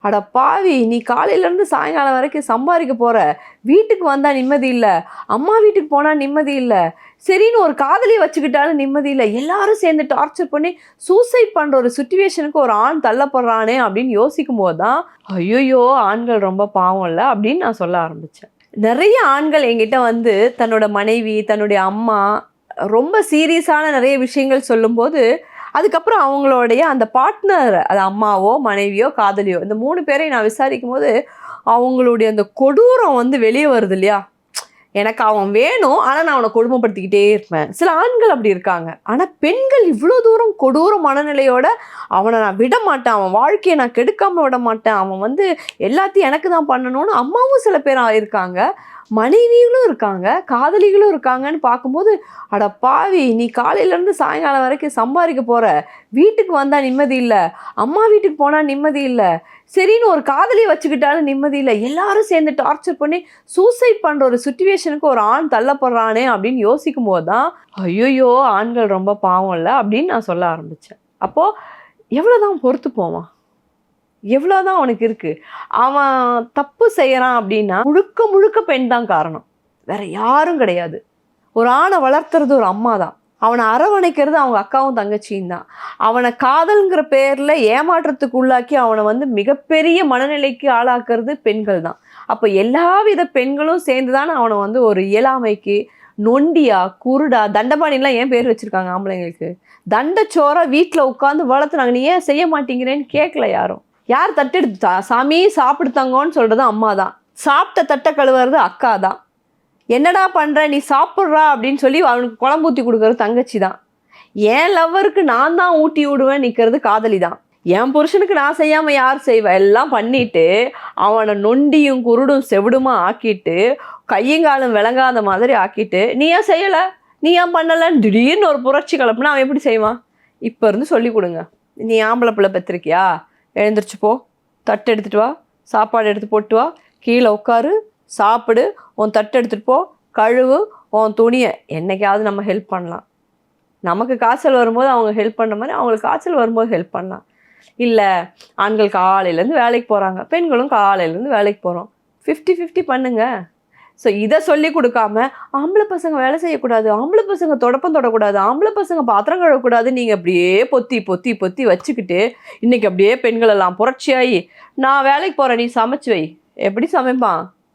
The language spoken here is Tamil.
அட பாவி! நீ காலையிலேருந்து சாயங்காலம் வரைக்கும் சம்பாதிக்க போற. வீட்டுக்கு வந்தா நிம்மதி இல்ல. அம்மா வீட்டுக்கு போனா நிம்மதி இல்ல. சரின்னு ஒரு காதலிய வச்சுக்கிட்டாலும் நிம்மதி இல்ல. எல்லாரும் சேர்ந்து டார்ச்சர் பண்ணி சூசைட் பண்ற ஒரு சிச்சுவேஷனுக்கு ஒரு ஆண் தள்ளப்படுறானே அப்படின்னு யோசிக்கும்போது தான், ஐய்யய்யோ! ஆண்கள் ரொம்ப பாவம்ல அப்படின்னு நான் சொல்ல ஆரம்பிச்சேன். நெறைய ஆண்கள் என்கிட்ட வந்து தன்னோட மனைவி, தன்னுடைய அம்மா ரொம்ப சீரியஸான நெறைய விஷயங்கள் சொல்லும்போது, அதுக்கப்புறம் அவங்களுடைய அந்த பார்ட்னர், அது அம்மாவோ, மனைவியோ, காதலியோ இந்த 3 பேரையும் நான் விசாரிக்கும்போது, அவங்களுடைய அந்த கொடூரம் வந்து வெளிய வருது இல்லையா? எனக்கு அவன் வேணும். ஆனா, நான் அவன கொடுமைப்படுத்திக்கிட்டே இருப்பேன். சில ஆண்கள் அப்படி இருக்காங்க. ஆனா, பெண்கள் இவ்ளோ தூரம் கொடூர மனநிலையோட, அவன நான் விட மாட்டேன். அவன் வாழ்க்கைய நான் கெடுக்காம விட மாட்டேன். அவன் வந்து எல்லாத்தையும் எனக்கு தான் பண்ணணும்னு அம்மாவும் சில பேர் இருக்காங்க. மனைவிகளும் இருக்காங்க. காதலிகளும் இருக்காங்கன்னு பார்க்கும்போது, அட பாவி! நீ காலையிலேருந்து சாயங்காலம் வரைக்கும் சம்பாதிக்க போற. வீட்டுக்கு வந்தா நிம்மதி இல்ல. அம்மா வீட்டுக்கு போனா நிம்மதி இல்ல. சரின்னு ஒரு காதலிய வச்சுக்கிட்டாலும் நிம்மதி இல்ல. எல்லாரும் சேர்ந்து டார்ச்சர் பண்ணி சூசைட் பண்ற ஒரு சிச்சுவேஷனுக்கு ஒரு ஆண் தள்ளப்படுறானே அப்படின்னு யோசிக்கும்போது தான், ஐய்யய்யோ! ஆண்கள் ரொம்ப பாவம்ல அப்படின்னு நான் சொல்ல ஆரம்பிச்சேன். அப்போ எவ்வளோதான் பொறுத்து போவான்? எவ்வளோதான் அவனுக்கு இருக்கு? அவன் தப்பு செய்யறான் அப்படின்னா, முழுக்க முழுக்க பெண் தான் காரணம். வேற யாரும் கிடையாது. ஒரு ஆண வளர்த்துறது ஒரு அம்மா தான். அவன அரவணைக்கிறது அவங்க அக்காவும், தங்கச்சியும் தான். அவன காதல்ங்கிற பேர்ல ஏமாற்றத்துக்கு உள்ளாக்கி அவன வந்து மிகப்பெரிய மனநிலைக்கு ஆளாக்குறது பெண்கள் தான். அப்ப எல்லாவித பெண்களும் சேர்ந்து தான அவன வந்து ஒரு இயலாமைக்கு, நொண்டியா, குருடா, தண்டபாணிலாம் ஏன் பேர் வச்சிருக்காங்க ஆம்பளைங்களுக்கு? தண்டச்சோரா வீட்ல உட்கார்ந்து வளர்த்துனாங்க. நீ ஏன் செய்ய மாட்டேங்கிறேன்னு கேட்கல யாரும். யார் தட்டெடுத்தா? சாமி சாப்பிடு தங்கோன்னு சொல்றது அம்மா தான். சாப்பிட்ட தட்ட கழுவுறது அக்கா தான். என்னடா பண்ற? நீ சாப்பிட்றா அப்படின்னு சொல்லி அவனுக்கு குழம்பு ஊத்தி குடுக்குறது தங்கச்சி தான். என் லவ்வருக்கு நான் தான் ஊட்டி விடுவேன் நிற்கிறது காதலி தான். என் புருஷனுக்கு நான் செய்யாம யார் செய்வா? எல்லாம் பண்ணிட்டு அவனை நொண்டியும் குருடும் செவிடுமா ஆக்கிட்டு, கையும் காலும் விளங்காத மாதிரி ஆக்கிட்டு, நீ ஏன் செய்யல? நீ ஏன் பண்ணலன்னு திடீர்னு ஒரு புரட்சி கிளப்புனா அவன் எப்படி செய்வான்? இப்போ இருந்து சொல்லி கொடுங்க. நீ ஆம்பளை பிள்ளை பெற்றிருக்கியா? எழுந்திரிச்சு போ, தட்டு எடுத்துட்டு வா, சாப்பாடு எடுத்து போட்டு வா, கீழே உட்காரு, சாப்பிடு, உன் தட்டு எடுத்துகிட்டு போ, கழுவு, உன் துணியை. என்னைக்காவது நம்ம ஹெல்ப் பண்ணலாம். நமக்கு காய்ச்சல் வரும்போது அவங்க ஹெல்ப் பண்ணுற மாதிரி அவங்களுக்கு காய்ச்சல் வரும்போது ஹெல்ப் பண்ணலாம். இல்லை, ஆண்கள் காலையிலேருந்து வேலைக்கு போகிறாங்க, பெண்களும் காலையிலேருந்து வேலைக்கு போகிறோம். 50-50 பண்ணுங்க. ஸோ இதை சொல்லி கொடுக்காம, ஆம்பளை பசங்க வேலை செய்யக்கூடாது, ஆம்பளை பசங்க தொடப்பம் தொடக்கூடாது, ஆம்பளை பசங்க பாத்திரம் கழுவக்கூடாது, நீங்கள் அப்படியே பொத்தி பொத்தி பொத்தி வச்சுக்கிட்டு இன்றைக்கி அப்படியே பெண்கள் எல்லாம் புரட்சியாகி, நான் வேலைக்கு போகிறேன், நீ சமைச்சு வை. எப்படி சமைப்பான்?